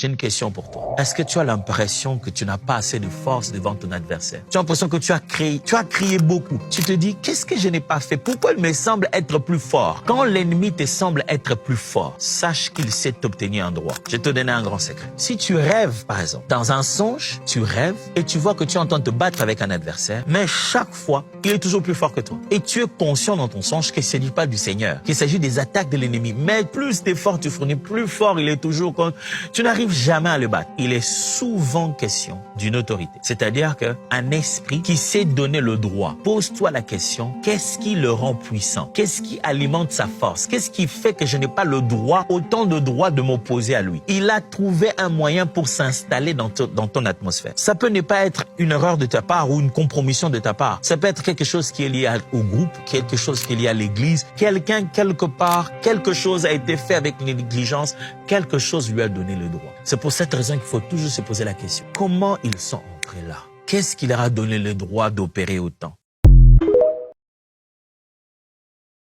J'ai une question pour toi. Est-ce que tu as l'impression que tu n'as pas assez de force devant ton adversaire? Tu as l'impression que tu as crié beaucoup. Tu te dis, qu'est-ce que je n'ai pas fait? Pourquoi il me semble être plus fort? Quand l'ennemi te semble être plus fort, sache qu'il sait t'obtenir un droit. Je vais te donner un grand secret. Si tu rêves, par exemple, dans un songe, tu rêves et tu vois que tu es en train de te battre avec un adversaire, mais chaque fois, il est toujours plus fort que toi. Et tu es conscient dans ton songe qu'il ne s'agit pas du Seigneur, qu'il s'agit des attaques de l'ennemi. Mais plus d'efforts tu fournis, plus fort il est toujours. Tu n'arrives jamais à le battre. Il est souvent question d'une autorité. C'est-à-dire qu'un esprit qui sait donner le droit. Pose-toi la question, qu'est-ce qui le rend puissant? Qu'est-ce qui alimente sa force? Qu'est-ce qui fait que je n'ai pas le droit, autant de droit de m'opposer à lui? Il a trouvé un moyen pour s'installer dans ton atmosphère. Ça peut ne pas être une erreur de ta part ou une compromission de ta part. Ça peut être quelque chose qui est lié au groupe, quelque chose qui est lié à l'église. Quelqu'un, quelque part, quelque chose a été fait avec une négligence, quelque chose lui a donné le droit. C'est pour cette raison qu'il faut toujours se poser la question. Comment ils sont entrés là? Qu'est-ce qui leur a donné le droit d'opérer autant?